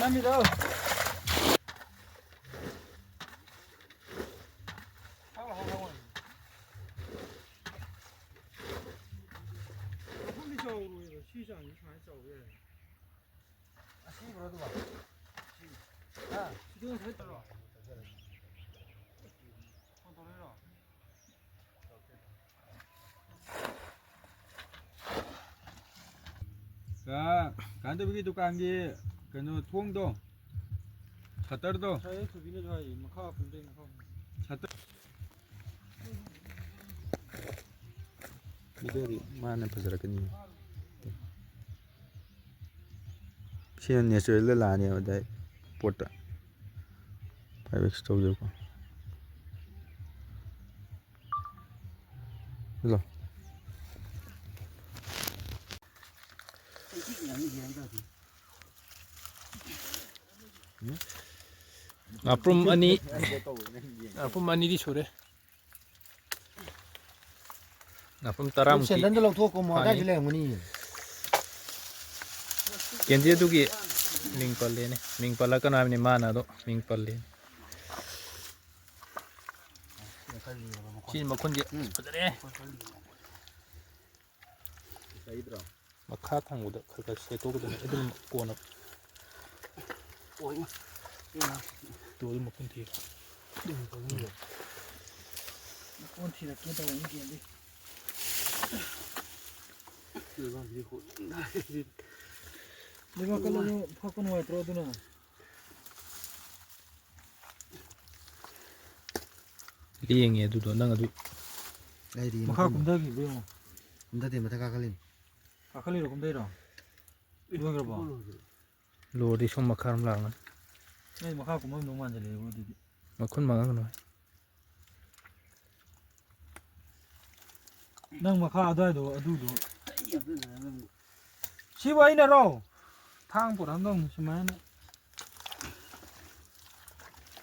갑니다. 시장이 잘 짜오게. 아, 시부러도 봐. 아, 시장 잘 따라. 자, 간다비기 두칸기 그노 통도 잣다르도 자에 그 비네 좋아해. 막하 군대 막하. 잣다 미도리 마나 파자라카니 시엔 내추럴 라니 어다 포타 5x tawjeko lo Aprum ani di sore. Aprum taram ki. 센단 들 놓고 뭐 하다 줄래 뭐니. Kendia tu ki ming palle ne. Ming palla ka naam ni mana do ming palle. Chin makon je. Padare. Makha thang uda khar ka se to ko edum ko na. Oi. To makon thi. makon thi la ke ta wani ke ndi. 내가 걸로 바꿔 놓아 들어두나. Lieng ye du do nang adu. Lady, 막하 군다기 뭐요? Mdati Matakakalin. 아칼리로 군다이라. 이거 그래 봐. Lo di som makharam lang. 네 막하 군만 너무 안 잘해 어디. Makon mang no. 난 막하 아다이도 아두도. 시바이나로. 탕보라 넌 심한.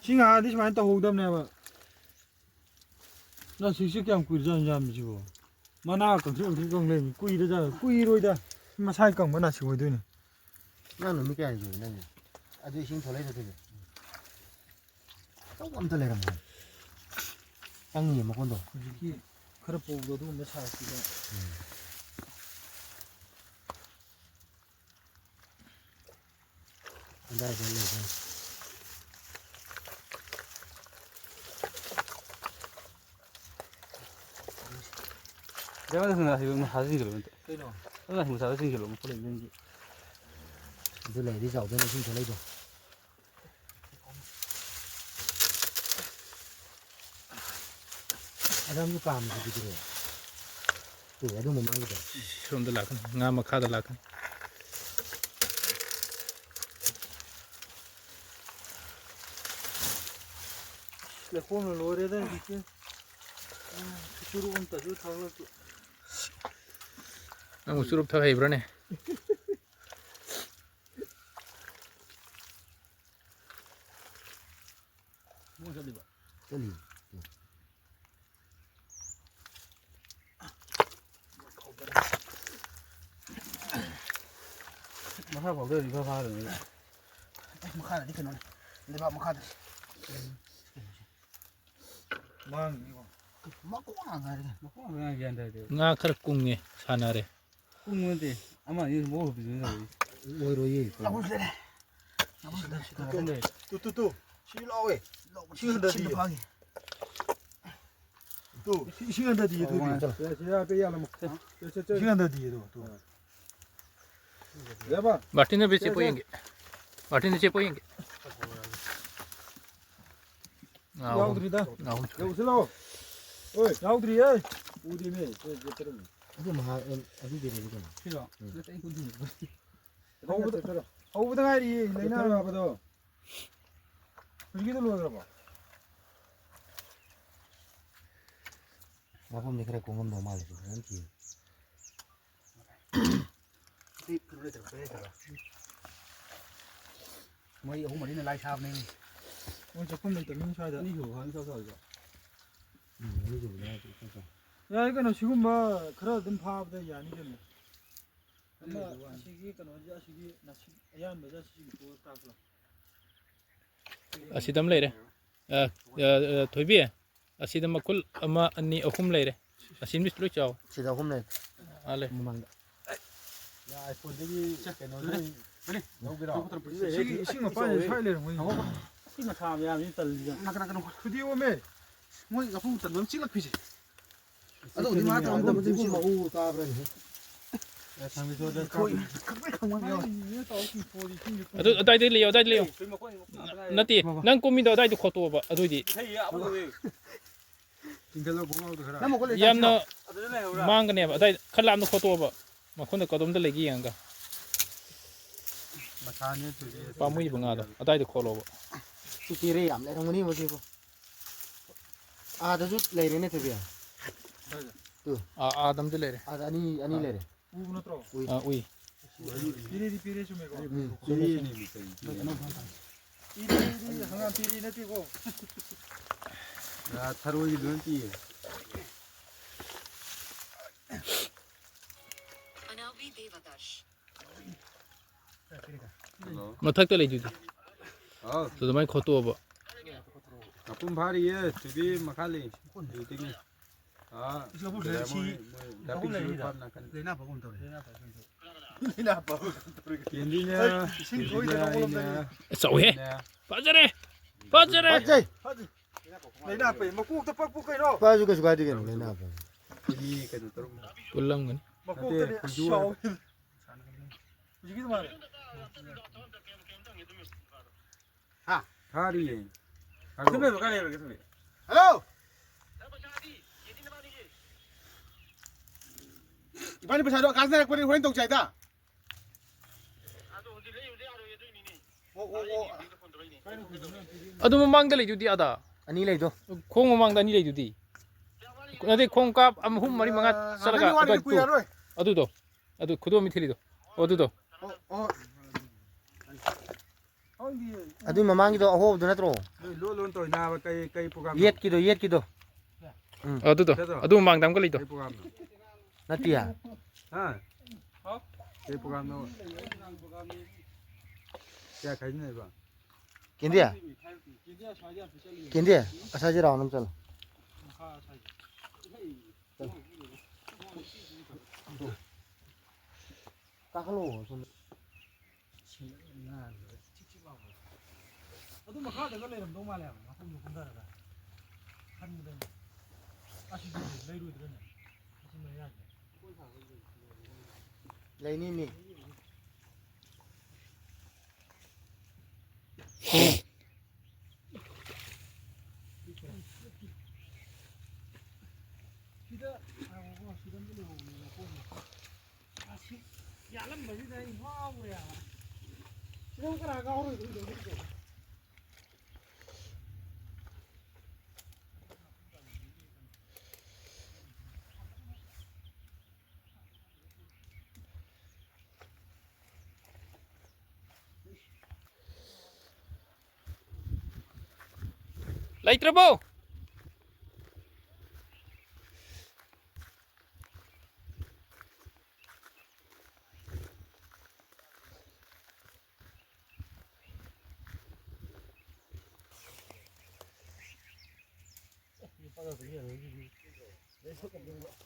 싱아 어디 심한 또 호담네 봐. 나 식식 그냥 꾸이자 잠지고. 마나 건강 꾸이르자 꾸이로이다. 마 사이깡 뭐나 치고 되네. 나는 믿게 알지, 나는. 아주 신토래도 되지. 조금 더 내려면. 땅이 먹건도. 이게 그래 보고도 뭐 사기가. 안다 이제. 내가 생각해 사진 그러는데 그래요. 내가 생각해 사진 그러면 그래 있는지 이제 레디 잡으면 신토래도. 아담도 까면 되지 그래. 또 애도 못 말거든. Rom da lakan. Nga makha da lakan. 내 폰을 노래다 이렇게. 주로 온다 주 타고. Ang usurup tha hebra ne. 뭐 저리 봐. 저리. 막하 거기서 이거 봐는 막하다 이렇게 놓네. 근데 봐 막하다. 망 이거. 막고 안 가야 뭐 그냥 얘기한다 돼 Nga khar kung ye sanare. 꿈인데 아마 이거 뭐 비슷한 거 오히려 이. 나보시래. 근데 뚜뚜뚜. 시라오에. 시간다 뒤에. 또 시간다 뒤에 또. 제가 빼야는 뭐 시간다 뒤에도 또. 내가 Batin be che poyenge. Batin che poyenge. 야우들이다. Naum. 여보세요 어이, 야우들이야. 우디메. 저 아주 막 아주 되는 필요. 땡 군디 어부당아리 내나 봐도 여기도 놓아 봐. 마법 그래 공감 너무 많이 줘. 안티. 이 그래 들어. 뭐 이거 뭐리는 라이 사업네. 오늘 조금 더 민셔야 돼. 이거 한 서서 이거 아니 좀 내가 좀 야 이거는 지금 뭐 그러든 파업도 아니겠네. 엄마 시기 건 어디 시기 나 시, 야 뭐자 시기 뭐 따블. ꯑꯁꯤꯗꯝ ꯂꯩꯔꯦ ꯊꯣꯏꯕꯤ ꯑꯁꯤꯗ ꯃꯈꯨꯜ ꯑꯃ ꯑꯅꯤ ꯑꯍꯨꯝ ꯂꯩꯔꯦ ꯑꯁꯤꯅ ꯂꯣꯏ ꯆꯥꯎ ꯁꯤꯗ ꯑꯍꯨꯝ ꯂꯩ ꯂꯩ ꯃꯃꯥꯡꯗ ꯑꯥꯏꯐꯣꯟꯗꯒꯤ ꯀꯩꯅꯣꯗ ꯂꯧꯒꯦꯔꯣ 이싱 빠져 살래는 뭐 ꯁꯤꯅ ꯊꯥꯕ ꯌꯥꯕꯅꯤ ꯇꯜꯂꯤꯗ 나가나가나 그디 오메 ꯃꯣꯏ ꯃꯐꯝ ꯇꯟꯕ ꯆꯤꯛꯂꯛꯄꯤꯁꯦ ꯑꯗꯨꯕꯨꯗꯤ ꯃꯥ ꯇꯧꯔꯝꯗꯕ ꯁꯤ ꯃꯍꯨ ꯀꯥꯕ꯭ꯔꯅꯤ 장비소다 ꯑꯗꯨ ꯑꯗꯥꯏꯗ ꯂꯩꯌꯣ ꯑꯗꯥꯏꯗ ꯂꯩꯌꯣ ꯅꯠꯇꯦ ꯅꯪ ꯀꯨꯝꯃꯤꯗꯣ ꯑꯗꯥꯏꯗ ꯈꯣꯠꯇꯣꯛꯑꯣꯕ ꯑꯗꯨꯏꯗꯤ 인텔로 고마워도 그래 ꯌꯥꯝꯅ ꯃꯥꯡꯒꯅꯦꯕ ꯑꯗꯥꯏ ꯈꯔ ꯂꯥꯞꯅ ꯈꯣꯠꯇꯣꯛꯑꯣꯕ ꯃꯈꯣꯟꯗ ꯀꯗꯣꯝꯗ ꯂꯩꯒꯦ ꯌꯦꯡꯉꯒ 마사네 둘이 ꯄꯥꯝꯃꯨꯏꯕ ꯉꯥꯗꯣ ꯑꯗꯥꯏꯗ ꯈꯣꯠꯂꯣꯕ ꯎꯆꯦꯔꯦ ꯌꯥꯝ ꯂꯩꯔꯝꯒꯅꯤ ꯃꯁꯤꯕꯨ ꯑꯥꯗꯁꯨ ꯂꯩꯔꯦꯅꯦ ꯊꯣꯏꯕꯤ ꯑꯥꯗꯝꯗꯤ ꯂꯩꯔꯦ ꯑꯥꯗ ꯑꯅꯤ ꯂꯩꯔꯦ 우브 너트로 ꯎꯏ 비리디 비리 좀 해고 비리니 비리 항상 비리는 뛰고 야 타로이 눈 띠. Anavi Devadash. ꯃꯊꯛꯇ ꯂꯩꯗꯨꯗꯤ 어, ꯑꯗꯨꯃꯥꯏꯅ ꯈꯣꯠꯇꯣꯛꯑꯣꯕ 나쁜 발이에 두비 마칼리. 유딩이. 아, 나쁜 줄 뻔나 간. 레나 보고 온다래 겐디냐. ጸው해 빠져래 빠져래 레나 앞에 뭐 꼭도 빡빡 이러 빠지고 가야 되겠네 내나 아빠 이 그래도 또 꿀랑근 뭐 꼭들이 샤워 이기도 말해 발이. 선배 뭐 가래 이렇게 선배 헬로 이번에 배사도 가서 내가 버리는 호인 동자이다 ꯑꯗꯨ ꯃꯃꯥꯡꯗ ꯂꯩꯗꯨꯗꯤ ꯑꯗ ꯑꯅꯤ ꯂꯩꯗꯣ ꯈꯣꯡ ꯃꯃꯥꯡꯗ ꯑꯅꯤ ꯂꯩꯗꯨꯗꯤ ꯑꯗꯩ ꯈꯣꯡ ꯀꯥꯞ ꯑꯍꯨꯝ ꯃꯔꯤ ꯃꯉꯥ ꯆꯠꯂꯒ ꯑꯗꯨꯗꯣ ꯑꯗꯨ ꯈꯨꯗꯣꯝ ꯊꯤꯜꯂꯤꯗꯣ ꯑꯗꯨꯗꯣ ꯑꯗꯨꯏ ꯃꯃꯥꯡꯒꯤꯗꯣ ꯑꯍꯣꯕꯗꯣ ꯅꯠꯇ꯭ꯔꯣ 롤론 또 나와 cây program. ꯌꯦꯠꯀꯤꯗꯣ ꯑꯗꯨꯗꯣ ꯑꯗꯨ ꯃꯃꯥꯡꯗ ꯑꯃꯒ ꯂꯩꯗꯣ cây program. ꯅꯠꯇꯤꯌꯥ 아. cây program nó. क्या खाइने बा. ꯀꯦꯟꯗꯤꯌꯥ ꯀꯦꯟꯗꯤꯌꯥ ꯑꯁꯥꯏꯁꯦ ꯔꯥꯎꯟ ꯑꯃ ꯆꯠꯂꯣ ꯀꯥꯈꯠꯂꯣ ꯁꯣꯝꯗ ꯑꯗꯨ ꯃꯈꯥꯗꯒ ꯂꯩꯔꯝꯗꯧ ꯃꯥꯜꯂꯦ ꯃꯐꯝꯗꯨ ꯀꯨꯝꯊꯔꯒ ꯈꯟꯕꯗ ꯑꯁꯤꯗꯤ ꯂꯩꯔꯣꯏꯗ꯭ꯔꯅꯦ ꯑꯁꯤ ꯃꯌꯥꯁꯦ ꯂꯩꯅꯤꯅꯤ 시다 아고 시담도 오는 거 아시 야람버리다 이 화고야 시담 가라가 오르 이거 ꯂꯩꯇ꯭ꯔꯕꯣ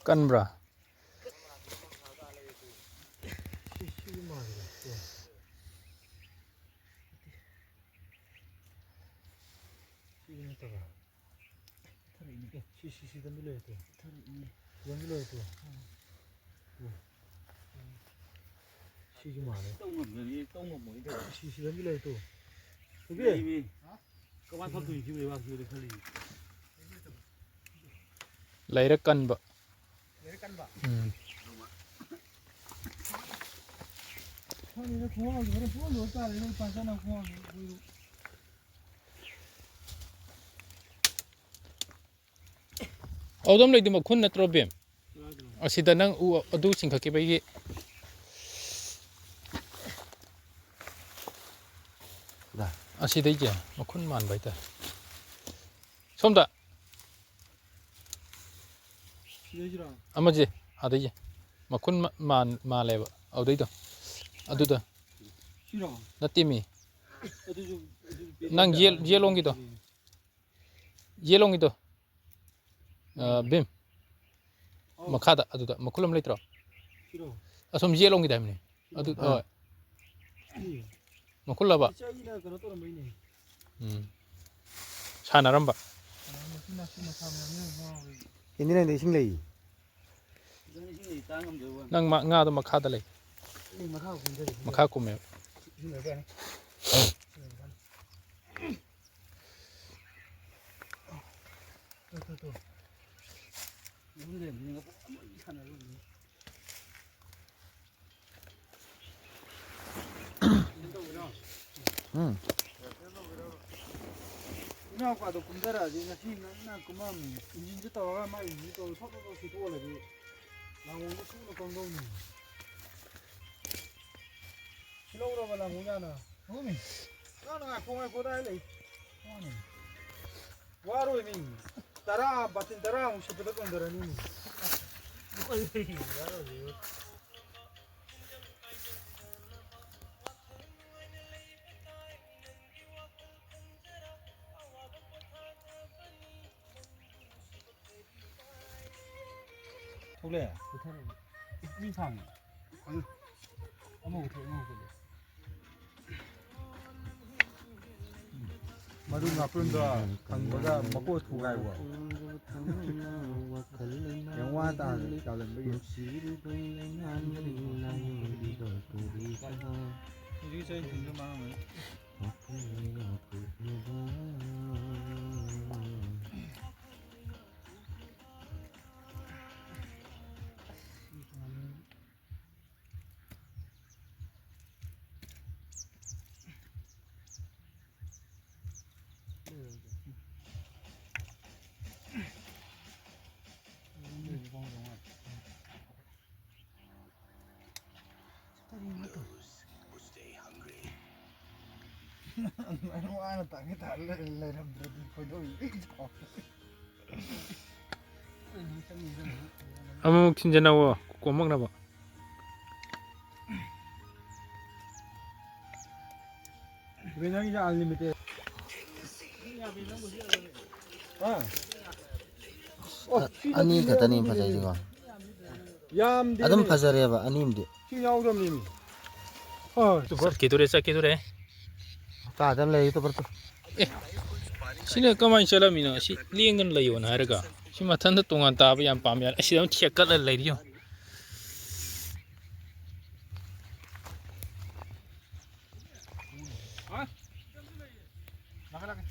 ꯀꯟꯕ꯭ꯔꯥ 시시시던 밀려야 돼. 이건 밀려야 돼. 시지 마네. 시시던 밀려야 돼. 그게 그만 탑도 이기고 와 기회를 살리. ꯂꯩꯔ ꯀꯟꯕ 이거 공항을 그래 부어 놓을까? 이거 반찬하고 공항 ꯑꯗꯨꯝ ꯂꯩꯗꯤ ꯃꯈꯨꯟ ꯅꯠꯇ꯭ꯔꯣ ꯕꯦꯝ ꯑꯁꯤꯗ ꯅꯪ ꯑꯗꯨ ꯆꯤꯡꯈꯠꯈꯤꯕꯒꯤ ꯑꯁꯤꯗꯩꯁꯦ ꯃꯈꯨꯟ ꯃꯥꯟꯕ ꯍꯥꯏꯇꯥꯔꯦ ꯁꯣꯝꯗ ꯑꯃꯁꯦ ꯑꯗꯩꯁꯦ ꯃꯈꯨꯟ ꯃꯥꯜꯂꯦꯕ ꯑꯗꯨꯗꯩꯗꯣ ꯑꯗꯨꯗ ꯅꯠꯇꯦ ꯃꯤ ꯅꯪ ꯌꯦꯂꯣꯡꯒꯤꯗꯣ ꯌꯦꯂꯣꯡꯒꯤꯗꯣ ꯕꯤꯝ ꯃꯈꯥꯗ ꯑꯗꯨꯗ ꯃꯈꯨꯜ ꯑꯃ ꯂꯩꯇ꯭ꯔꯣ ꯑꯁꯣꯝ ꯌꯦꯂꯣꯡꯒꯤꯗ ꯍꯥꯏꯕꯅꯤ ꯑꯗꯨ ꯍꯣꯏ ꯃꯈꯨꯜꯂꯕ ꯀꯩꯅꯣ ꯇꯧꯔꯝꯕꯩꯅꯦ ꯁꯥꯟꯅꯔꯝꯕ ꯀꯦꯟꯗꯤꯅꯦꯟꯗ ꯏꯁꯤꯡ ꯂꯩ ꯅꯪ ꯉꯥꯗꯣ ꯃꯈꯥꯗ ꯂꯩ ꯃꯈꯥ ꯀꯨꯝꯃꯦꯕ 이나과도 굼더라지 ngasi 나 그만 인진지 떠가 막 인지 또 서서서 시도하려지 나오고 수로 건너오네 실로우로 나오냐나 어미 나는 공에 고다일래 와네 와로니 따라 바틴 따라 무시부터 건드라니 이거 야로 thôi mi thằng một thôi 마루 나쁜다 강보다 먹고 두가이고 영화 다른 게 이게 제일 힘든 마음을 anh hoa tặng cái thằng lên làm được phải đôi 아무 진짜 나와 꼭 먹나 봐 왜냐면 안리미테 아니 같다니 파자이 저거 얌디 아담 파자래봐 아님디 킹야우점님이 기도래 기도래 까담 레이 또 버터 시네 까만 샬라미나 시 리앵근 레이온 하르가 시 마탄다 동안 따바 얌 빠면 시담 티약깔 레이디요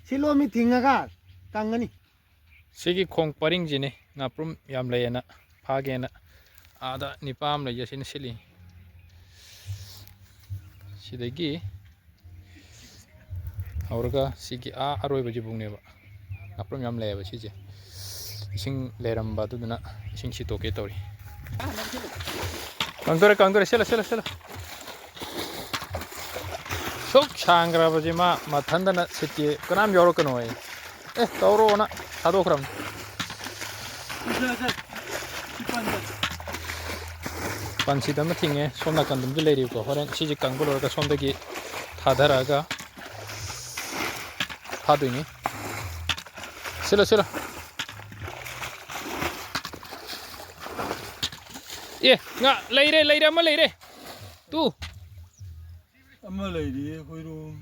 실로미 팅아가 깡가니 시기 콩파링지네 나프름 얌 레이나 파게나 아다 니팜 레이 시네 실리 시데기 하우르가 시기 아로이바 지붕네바 나프름 얌 레이바 시제 이싱 레람바두나 이싱 시도게 떠리 강도레 셀라 속 상그라바지마 마탄다나 시티 그남 요렇게노 에 떠오로나 사도 그럼 반시담 팅에 손나간 놈들 내리고 호렌 시직 강불로가 손대기 타다라가 파드니 실어 예가 레이레 한번 레이레 뚜 엄마 레이디 호이로